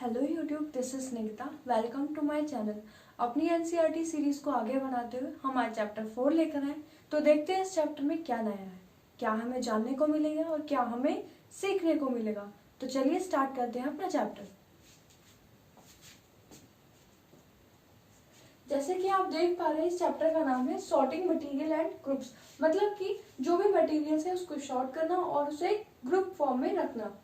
Hello YouTube, this is Nikita. Welcome to my channel. अपनी NCERT series को आगे बढ़ाते हुए हम आज चैप्टर 4 लेकर आए। तो देखते हैं इस चैप्टर में क्या नया है, क्या हमें जानने को मिलेगा और क्या हमें सीखने को मिलेगा। तो चलिए स्टार्ट करते हैं अपना चैप्टर। जैसे कि आप देख पा रहे हैं, इस चैप्टर का नाम है सॉर्टिंग मटेरियल एंड ग्रुप्स। मतलब कि जो भी मटेरियल्स है उसको सॉर्ट करना और उसे ग्रुप फॉर्म में रखना।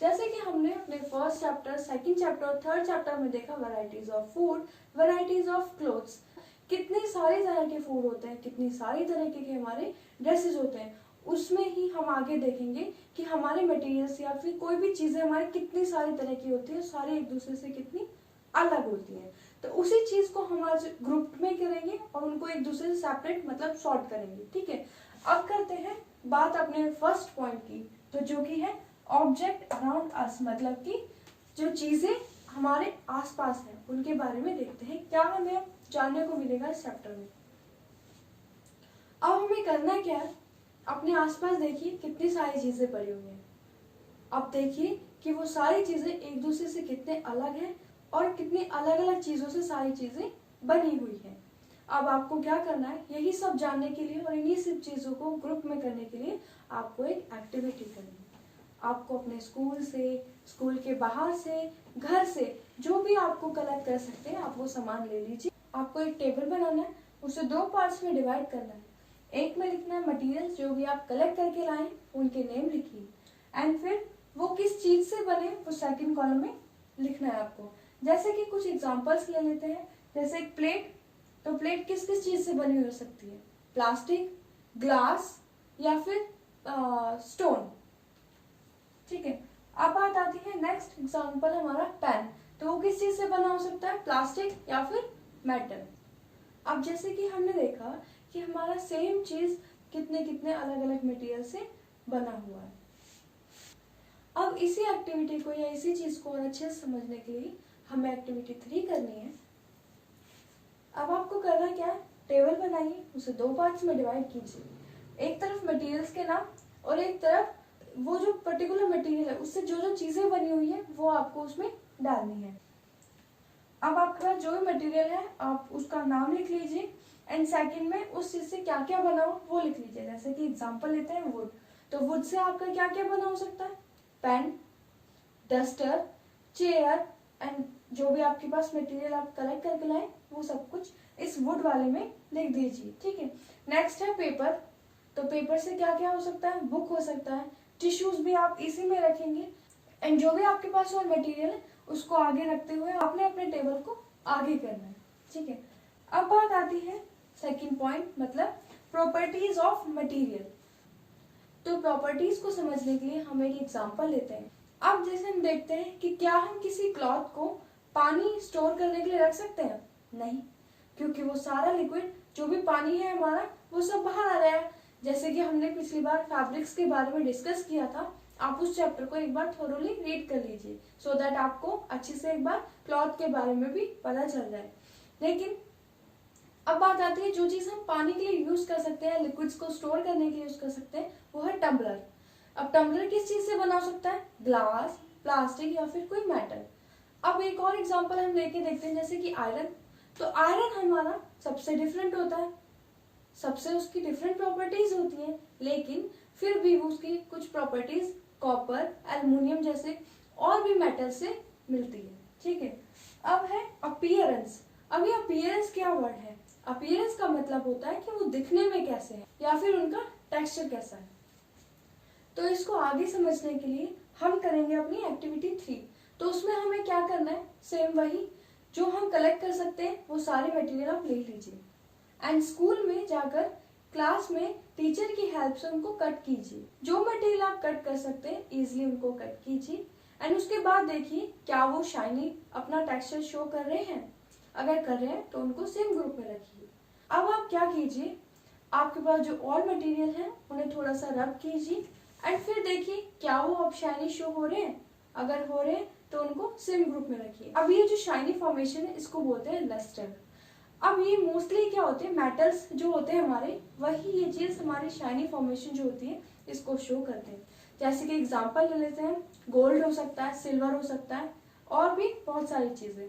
जैसे कि हमने अपने फर्स्ट चैप्टर, सेकंड चैप्टर और थर्ड चैप्टर में देखा varieties of food, varieties of clothes. कितने सारे तरह के फूड होते हैं, कितनी सारी तरह के हमारे ड्रेसेस होते हैं। उसमें ही हम आगे देखेंगे कि हमारे मटेरियल्स या फिर कोई भी चीजें हमारे कितनी सारी तरह की होती है, सारी एक दूसरे से कितनी अलग होती है। तो उसी चीज को हम आज ग्रुप में करेंगे और उनको एक दूसरे से सेपरेट मतलब सॉर्ट करेंगे। ठीक है, अब करते हैं बात अपने फर्स्ट पॉइंट की, तो जो कि है ऑब्जेक्ट अराउंड अस। मतलब कि जो चीजें हमारे आसपास हैं उनके बारे में देखते हैं, क्या हमें जानने को मिलेगा इस चैप्टर में। अब हमें करना क्या है, अपने आसपास देखिए कितनी सारी चीजें पड़ी हुई हैं। अब देखिए कि वो सारी चीजें एक दूसरे से कितने अलग हैं और कितनी अलग अलग चीजों से सारी चीजें बनी हुई हैं। अब आपको क्या करना है, यही सब जानने के लिए और इन्हीं सब चीजों को ग्रुप में करने के लिए आपको एक एक्टिविटी करनी है। आपको अपने स्कूल से, स्कूल के बाहर से, घर से जो भी आपको कलेक्ट कर सकते हैं आप वो सामान ले लीजिए। आपको एक टेबल बनाना है, उसे दो पार्ट्स में डिवाइड करना है। एक में लिखना है मटेरियल्स जो भी आप कलेक्ट करके लाए उनके नेम लिखिए, एंड फिर वो किस चीज से बने वो सेकंड कॉलम में लिखना है आपको। जैसे कि कुछ एग्जांपल्स ले लेते हैं, जैसे एक प्लेट, तो प्लेट किस किस चीज से बनी हो सकती है, प्लास्टिक, ग्लास या फिर स्टोन। ठीक है, अब बात आती है नेक्स्ट एग्जांपल हमारा पेन, तो वो किस चीज से बना हो सकता है, प्लास्टिक या फिर मेटल। अब जैसे कि हमने देखा कि हमारा सेम चीज कितने कितने अलग अलग मटेरियल से बना हुआ है। अब इसी एक्टिविटी को या इसी चीज को और अच्छे से समझने के लिए हमें एक्टिविटी 3 करनी है। अब आपको करना क्या है, टेबल बनाइए, उसे दो पार्ट्स में डिवाइड कीजिए। एक तरफ मटेरियल्स के नाम और एक तरफ वो जो पर्टिकुलर मटेरियल है उससे जो जो चीजें बनी हुई है वो आपको उसमें डालनी है। अब आपके पास जो भी मटेरियल है आप उसका नाम लिख लीजिए, एंड सेकंड में उस चीज से क्या क्या बना हो वो लिख लीजिए। जैसे कि एग्जांपल लेते हैं वुड, तो वुड से आपका क्या क्या बना हो सकता है, पेन, डस्टर, चेयर, एंड जो भी आपके पास मटेरियल आप कलेक्ट करके लाए वो सब कुछ इस वुड वाले में लिख दीजिए। ठीक है, नेक्स्ट है पेपर, तो पेपर से क्या क्या हो सकता है, बुक हो सकता है, टिश्यूज भी आप इसी में रखेंगे, एंड जो भी आपके पास और मटेरियल है उसको आगे रखते हुए आपने अपने टेबल को आगे करना है। ठीक है, अब बात आती है सेकंड पॉइंट, मतलब प्रॉपर्टीज ऑफ मटेरियल। तो प्रॉपर्टीज को समझने के लिए हम एक एग्जांपल लेते हैं। अब जैसे हम देखते हैं कि क्या हम किसी क्लॉथ को पानी स्टोर करने के लिए रख सकते हैं, नहीं, क्योंकि वो सारा लिक्विड जो भी पानी है हमारा वो सब बाहर आ रहा है। जैसे कि हमने पिछली बार फैब्रिक्स के बारे में डिस्कस किया था, आप उस चैप्टर को एक बार थोरोली रीड कर लीजिए, सो दैट आपको अच्छे से एक बार क्लॉथ के बारे में भी पता चल जाए। लेकिन अब बात आती है जो चीज हम पानी के लिए यूज कर सकते हैं, लिक्विड्स को स्टोर करने के लिए यूज कर सकते हैं, वो है टम्बलर। अब टम्बलर किस चीज से बना हो सकता है, ग्लास, प्लास्टिक या फिर कोई मेटल। अब एक और एग्जांपल हम लेके देखते हैं, जैसे कि आयरन, तो आयरन हमारा सबसे डिफरेंट होता है, सबसे उसकी डिफरेंट प्रॉपर्टीज होती हैं, लेकिन फिर भी उसकी कुछ प्रॉपर्टीज कॉपर, एल्युमिनियम जैसे और भी मेटल से मिलती है। ठीक है, अब है अपीयरेंस। अब ये अपीयरेंस क्या वर्ड है, अपीयरेंस का मतलब होता है कि वो दिखने में कैसे है या फिर उनका टेक्सचर कैसा है। तो इसको आगे समझने के लिए हम करेंगे अपनी एक्टिविटी 3। तो उसमें हमें क्या करना है, सेम वही जो हम कलेक्ट कर सकते हैं वो सारे मटेरियल आप ले लीजिए, एंड स्कूल में जाकर क्लास में टीचर की हेल्प से उनको कट कीजिए। जो मटेरियल आप कट कर सकते हैं इजिली उनको कट कीजिए, एंड उसके बाद देखिए क्या वो शाइनी अपना टेक्सचर शो कर रहे हैं। अगर कर रहे हैं तो उनको सेम ग्रुप में रखिए। अब आप क्या कीजिए, आपके पास जो और मटेरियल है उन्हें थोड़ा सा रब कीजिए, एंड फिर देखिए क्या वो अब शाइनी शो हो रहे हैं। अगर हो रहे हैं तो उनको सेम ग्रुप में रखिए। अब ये जो शाइनी फॉर्मेशन है इसको बोलते हैं लस्टर। अब ये मोस्टली क्या होते हैं, मेटल्स जो होते हैं हमारे, वही ये चीज हमारी शाइनी फॉर्मेशन जो होती है इसको शो करते हैं। जैसे कि एग्जांपल ले लेते हैं, गोल्ड हो सकता है, सिल्वर हो सकता है, और भी बहुत सारी चीजें।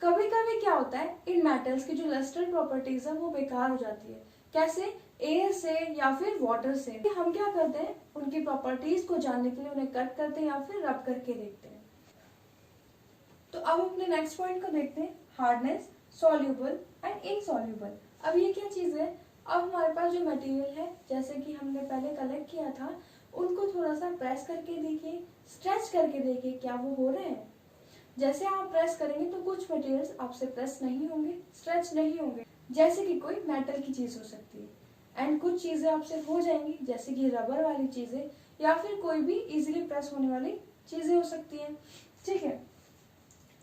कभी कभी क्या होता है, इन मेटल्स की जो लस्टर प्रॉपर्टीज है वो बेकार हो जाती है। कैसे? एयर से या फिर वाटर से। हम क्या करते हैं, उनकी प्रॉपर्टीज को जानने के लिए उन्हें कट करते हैं या फिर रब करके देखते हैं। तो अब अपने नेक्स्ट पॉइंट को देखते हैं, हार्डनेस, सॉल्यूबल एंड इनसॉल्यूबल। अब ये क्या चीज है? अब हमारे पास जो मटेरियल है, जैसे कि हमने पहले कलेक्ट किया था, उनको थोड़ा सा प्रेस करके देखिए, स्ट्रेच करके देखिए, क्या वो हो रहे हैं। जैसे आप प्रेस करेंगे तो कुछ मटेरियल्स आपसे प्रेस नहीं होंगे, स्ट्रेच नहीं होंगे, जैसे कि कोई मेटल की चीज हो सकती है। एंड कुछ चीजें आपसे हो जाएंगी, जैसे कि रबर वाली चीजें या फिर कोई भी इजीली प्रेस होने वाली चीजें हो सकती हैं। ठीक है,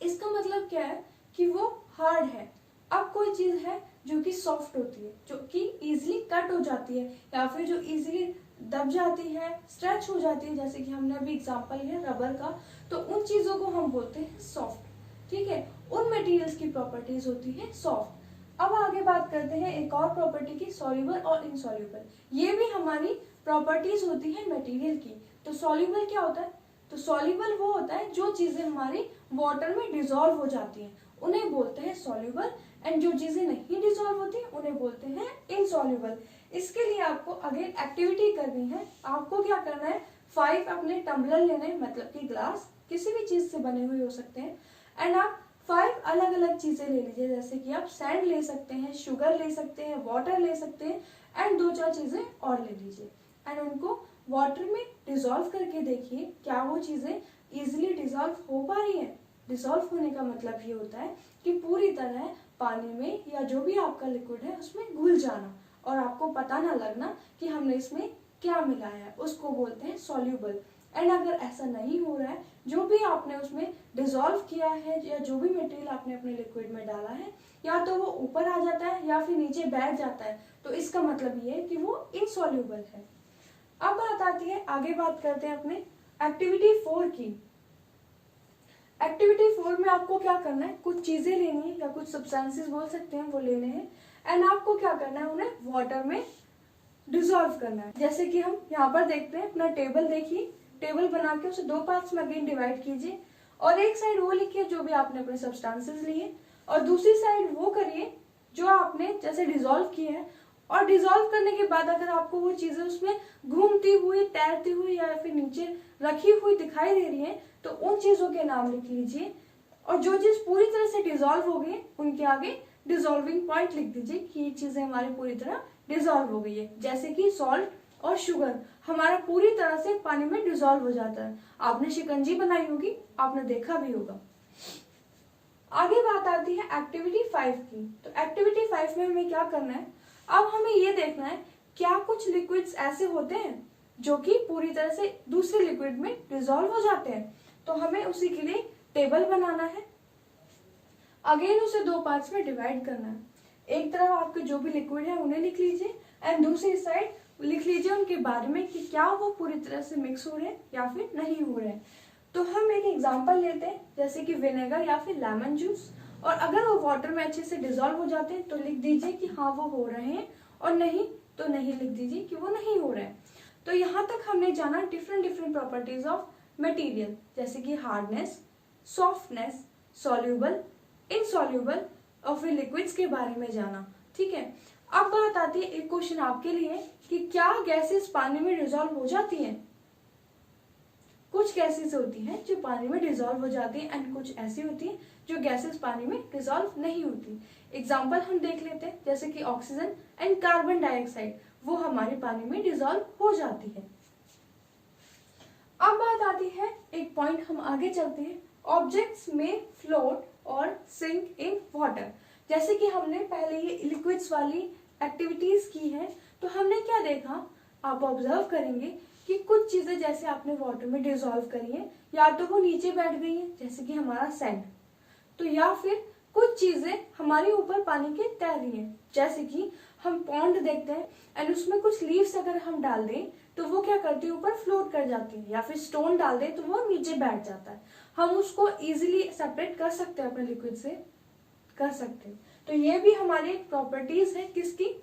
इसका मतलब क्या है कि वो हार्ड है। अब कोई चीज है जो कि सॉफ्ट होती है, जो कि इजीली कट हो जाती है या फिर जो इजीली दब जाती है, स्ट्रेच हो जाती है, जैसे कि हमने अभी एग्जांपल लिया रबर का, तो उन चीजों को हम बोलते हैं सॉफ्ट। ठीक है, उन मटेरियल्स की प्रॉपर्टीज होती है सॉफ्ट। अब आगे बात करते हैं एक और प्रॉपर्टी की, सॉल्युबल और इनसॉल्युबल। ये भी हमारी प्रॉपर्टीज होती है मटेरियल की। तो सॉल्युबल क्या होता है? तो सॉल्युबल वो होता है जो चीजें हमारी वाटर में डिसॉल्व हो जाती हैं, उन्हें बोलते हैं सॉल्युबल। एंड जो चीजें नहीं डिसॉल्व होती उन्हें बोलते हैं इनसॉल्युबल। इसके लिए आपको अगेन एक्टिविटी करनी है। आपको क्या करना है, 5 अपने टम्बलर लेने, मतलब कि ग्लास, किसी भी चीज से बने हुए हो सकते हैं। एंड आप 5 अलग अलग चीजें ले लीजिए, जैसे कि आप सैंड ले सकते हैं, शुगर ले सकते हैं, वाटर ले सकते हैं, एंड 2-4 चीजें और ले लीजिए। एंड उनको वाटर में डिसॉल्व करके देखिए, क्या वो चीजें इजिली डिसॉल्व हो पा रही है। डिसॉल्व होने का मतलब ये होता है कि पूरी तरह पानी में या जो भी आपका लिक्विड है उसमें घुल जाना और आपको पता ना लगना कि हमने इसमें क्या मिलाया है, उसको बोलते हैं सॉल्यूबल। एंड अगर ऐसा नहीं हो रहा है, जो भी आपने उसमें डिसॉल्व किया है या जो भी मटेरियल आपने अपने लिक्विड में डाला है, या तो वो ऊपर आ जाता है या फिर नीचे बैठ जाता है, तो इसका मतलब ये है कि वो इनसॉल्यूबल है। अब बात आती है, आगे बात करते हैं अपने एक्टिविटी 4 की। एक्टिविटी 4 में आपको क्या करना है, कुछ चीजें लेनी है या कुछ सब्सटेंसेस बोल सकते हैं, वो लेने हैं। एंड आपको क्या करना है, उन्हें वाटर में डिसॉल्व करना है। जैसे कि हम यहाँ पर देखते हैं, अपना टेबल देखिए, टेबल बना के उसे 2 पार्ट्स में अगेन डिवाइड कीजिए, और एक साइड वो लिखिए जो भी आपने अपने सब्सटेंसेस लिए, और दूसरी साइड वो करिए जो आपने जैसे डिसॉल्व किए हैं। और डिसॉल्व करने के बाद अगर आपको वो चीजें उसमें घूमती हुई, तैरती हुई या फिर नीचे रखी हुई दिखाई दे रही है, तो उन चीजों के नाम लिख लीजिए। और जो चीज पूरी तरह से डिसॉल्व हो गई उनके आगे डिसॉल्विंग पॉइंट लिख दीजिए कि ये चीजें हमारी पूरी तरह डिसॉल्व हो गई है। जैसे कि सॉल्ट और शुगर हमारा पूरी तरह से पानी में डिसॉल्व हो जाता है। आपने शिकंजी बनाई होगी, आपने देखा भी होगा। आगे बात आती है एक्टिविटी 5 की। तो एक्टिविटी 5 में हमें क्या करना है, अब हमें ये देखना है क्या कुछ लिक्विड्स ऐसे होते हैं जो कि पूरी तरह से दूसरे लिक्विड में डिसॉल्व हो जाते हैं। तो हमें उसी के लिए टेबल बनाना है, अगेन उसे 2 पार्ट्स में डिवाइड करना है। एक तरफ आपके जो भी लिक्विड है उन्हें लिख लीजिए, एंड दूसरी साइड लिख लीजिए उनके बारे में कि क्या वो पूरी तरह से मिक्स हो रहे हैं या फिर नहीं हो रहे हैं। तो हम एक एग्जांपल लेते हैं, जैसे कि विनेगर या फिर लेमन जूस, और अगर वो वाटर में अच्छे से डिसॉल्व हो जाते हैं तो लिख दीजिए कि हाँ वो हो रहे हैं, और नहीं तो नहीं लिख दीजिए कि वो नहीं हो रहे हैं। तो यहाँ तक हमने जाना डिफरेंट प्रॉपर्टीज ऑफ मटेरियल, जैसे कि हार्डनेस, सॉफ्टनेस, सॉल्यूबल, इनसॉल्यूबल और फिर लिक्विड्स के बारे में जाना। ठीक है, अब बात आती है एक क्वेश्चन आपके लिए कि क्या गैसेस पानी में डिसॉल्व हो जाती हैं। कुछ गैसेस होती हैं जो पानी में डिसॉल्व हो जाती हैं, एंड कुछ ऐसी होती हैं जो गैसेस पानी में डिसॉल्व नहीं होती। एग्जांपल हम देख लेते हैं, जैसे कि ऑक्सीजन एंड कार्बन डाइऑक्साइड, वो हमारे पानी में डिसॉल्व हो जाती है। अब बात आती है, एक पॉइंट हम आगे चलते हैं, ऑब्जेक्ट्स में फ्लोट और सिंक इन वाटर। जैसे कि हमने पहले ये लिक्विड्स वाली एक्टिविटीज की है, तो हमने क्या देखा, आप ऑब्जर्व करेंगे कि कुछ चीजें जैसे आपने वाटर में डिसॉल्व करी है, या तो वो नीचे बैठ गई है जैसे कि हमारा सैंड, तो या फिर कुछ चीजें हमारे ऊपर पानी के तैर रही हैं, जैसे कि हम पॉन्ड देखते हैं एंड उसमें कुछ लीव्स अगर हम डाल दें तो वो क्या करती है, ऊपर फ्लोट कर जाती है, या फिर स्टोन डाल दें तो वो नीचे बैठ जाता है। हम उसको इजीली सेपरेट कर सकते हैं अपने लिक्विड से, कर सकते हैं। तो ये भी हमारी एक प्रॉपर्टीज है किसकी,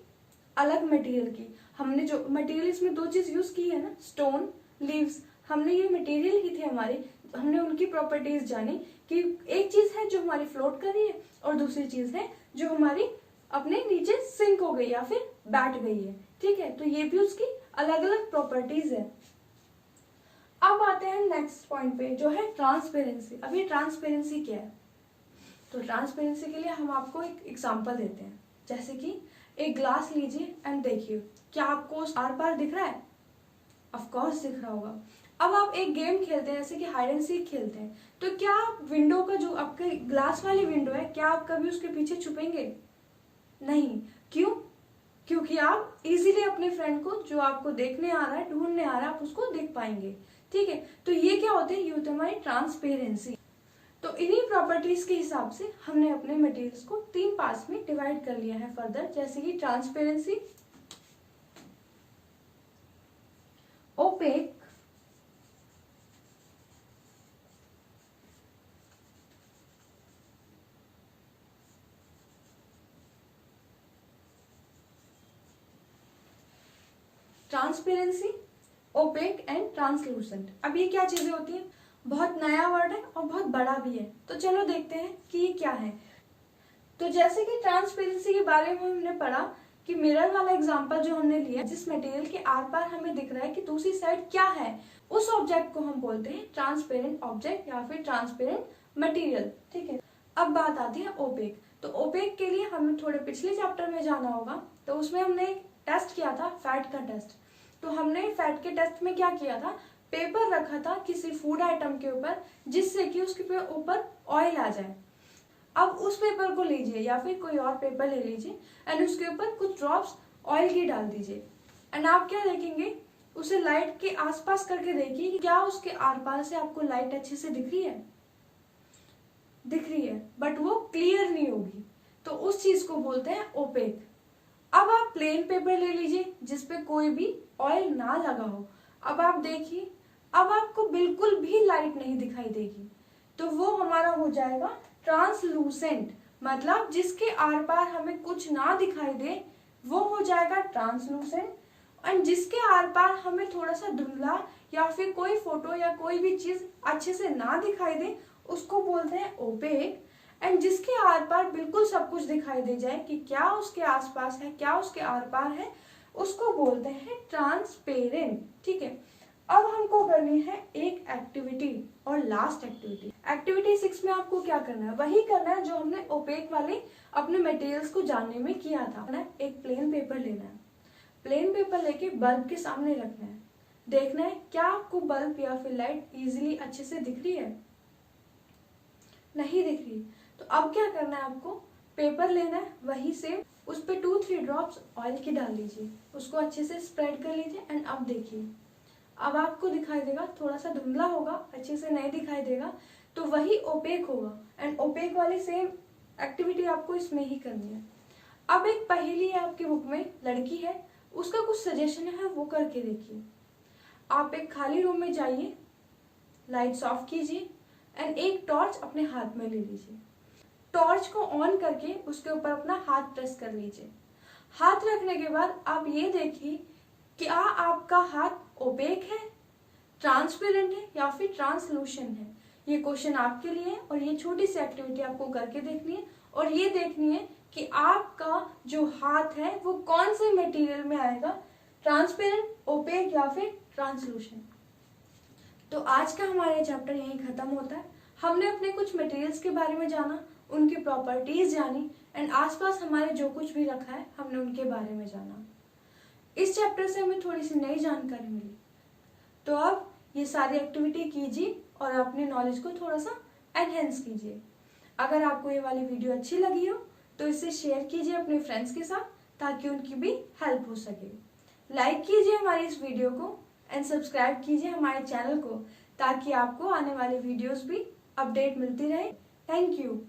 अलग मटेरियल की। हमने जो मटेरियल इसमें 2 चीज यूज की है ना, स्टोन, लीव्स, हमने ये मटेरियल ही थे हमारे हमने उनकी प्रॉपर्टीज जानी कि एक चीज है जो हमारी फ्लोट कर रही है और दूसरी चीज है जो हमारी अपने नीचे सिंक हो गई या फिर बैठ गई है। ठीक है, तो ये भी उसकी अलग अलग प्रॉपर्टीज है। अब आते हैं नेक्स्ट पॉइंट पे जो है ट्रांसपेरेंसी। अब ये ट्रांसपेरेंसी क्या है? तो ट्रांसपेरेंसी के लिए हम आपको एक एग्जांपल देते हैं। जैसे कि एक ग्लास लीजिए एंड देखिए, क्या आपको आर पार दिख रहा है? ऑफ कोर्स दिख रहा होगा। अब आप एक गेम खेलते हैं जैसे कि हाइड एंड सीक खेलते हैं, तो क्या आप विंडो का जो आपके ग्लास वाली विंडो है, क्या आप कभी उसके पीछे छुपेंगे? नहीं। क्यों? क्योंकि आप इजीली अपने फ्रेंड को जो आपको देखने आ रहा है, ढूंढने आ रहा है, आप उसको देख पाएंगे। ठीक है, तो ये क्या होते हैं? ये होते हैं हमारी ट्रांसपेरेंसी। तो इन्हीं प्रॉपर्टीज के हिसाब से हमने अपने मटेरियल्स को 3 पार्ट्स में डिवाइड कर लिया है फर्दर, जैसे कि transparency, opaque, transparency, opaque and translucent. अब ये क्या चीजें होती हैं? बहुत नया वर्ड है और बहुत बड़ा भी है, तो चलो देखते हैं कि ये क्या है। तो जैसे कि ट्रांसपेरेंसी के बारे में हमने पढ़ा कि मिरर वाला एग्जांपल जो हमने लिया, जिस मटेरियल के आर पार हमें दिख रहा है कि दूसरी साइड क्या है, उस ऑब्जेक्ट को हम बोलते हैं ट्रांसपेरेंट ऑब्जेक्ट या फिर ट्रांसपेरेंट मटेरियल। ठीक है, अब बात आती है ओपेक। तो ओपेक के लिए हमें थोड़े पिछले चैप्टर में जाना होगा, तो उसमें हमने एक टेस्ट किया था, फैट का टेस्ट। तो हमने फैट के टेस्ट में क्या किया था? पेपर रखा था किसी फूड आइटम के ऊपर, जिससे कि उसके ऊपर ऑयल आ जाए। अब उस पेपर को लीजिए या फिर कोई और पेपर ले लीजिए एंड उसके ऊपर कुछ ड्रॉप्स ऑयल की डाल दीजिए एंड आप क्या देखेंगे? उसे लाइट के आसपास करके देखिए कि क्या उसके आर पार से आपको लाइट अच्छे से दिख रही है? दिख रही है, बट वो क्लियर नहीं होगी, तो उस चीज को बोलते हैं ओपेक। अब आप प्लेन पेपर ले लीजिए जिसपे कोई भी ऑयल ना लगा हो। अब आप देखिए, अब आपको बिल्कुल भी लाइट नहीं दिखाई देगी, तो वो हमारा हो जाएगा ट्रांसलूसेंट। मतलब जिसके आर पार हमें कुछ ना दिखाई दे वो हो जाएगा ट्रांसलूसेंट, और जिसके आर पार हमें थोड़ा सा धुंधला या फिर कोई फोटो या कोई भी चीज अच्छे से ना दिखाई दे उसको बोलते हैं ओपेक। एंड जिसके आर पार बिल्कुल सब कुछ दिखाई दे जाए कि क्या उसके आसपास है, क्या उसके आर पार है, उसको बोलते हैं ट्रांसपेरेंट। ठीक है, अब हमको करनी है एक एक्टिविटी और लास्ट एक्टिविटी। एक्टिविटी 6 में आपको क्या करना है? वही करना है जो हमने ओपेक वाले अपने मटेरियल्स को जानने में किया था। एक प्लेन पेपर लेना है, प्लेन पेपर लेके बल्ब के सामने रखना है, देखना है क्या आपको बल्ब या फिर लाइट इजीली अच्छे से दिख रही है? नहीं दिख रही, तो अब क्या करना है? आपको पेपर लेना है, वही से उस पे 2-3 ड्रॉप्स ऑयल की डाल लीजिए, उसको अच्छे से स्प्रेड कर लीजिए एंड अब देखिए, अब आपको दिखाई देगा, थोड़ा सा धुंधला होगा, अच्छे से नहीं दिखाई देगा, तो वही ओपेक होगा। एंड ओपेक वाली सेम एक्टिविटी आपको इसमें ही करनी है। अब एक पहेली है आपकी बुक में, लड़की है, उसका कुछ सजेशन है, वो करके देखिए। आप एक खाली रूम में जाइए, लाइट्स ऑफ कीजिए एंड एक टॉर्च अपने हाथ में ले लीजिए। टॉर्च को ऑन करके उसके ऊपर अपना हाथ प्रेस कर लीजिए। हाथ रखने के बाद आप ये देखिए क्या आपका हाथ ओपेक है, ट्रांसपेरेंट है या फिर ट्रांसलूसेंट है। ये क्वेश्चन आपके लिए है और ये छोटी सी एक्टिविटी आपको करके देखनी है और ये देखनी है कि आपका जो हाथ है वो कौन से मटेरियल में आएगा, ट्रांसपेरेंट, ओपेक या फिर ट्रांसलूसेंट। तो आज का हमारा चैप्टर यहीं खत्म होता है। हमने अपने कुछ मटेरियल्स के बारे में जाना, उनकी प्रॉपर्टीज जानी एंड आसपास हमारे जो कुछ भी रखा है हमने उनके बारे में जाना। इस चैप्टर से हमें थोड़ी सी नई जानकारी मिली, तो अब ये सारी एक्टिविटी कीजिए और अपने नॉलेज को थोड़ा सा एनहेंस कीजिए। अगर आपको ये वाली वीडियो अच्छी लगी हो तो इसे शेयर कीजिए अपने फ्रेंड्स के साथ ताकि उनकी भी हेल्प हो सके। लाइक कीजिए हमारी इस वीडियो को एंड सब्सक्राइब कीजिए हमारे चैनल को ताकि आपको आने वाले वीडियोस भी अपडेट मिलती रहे। Thank you.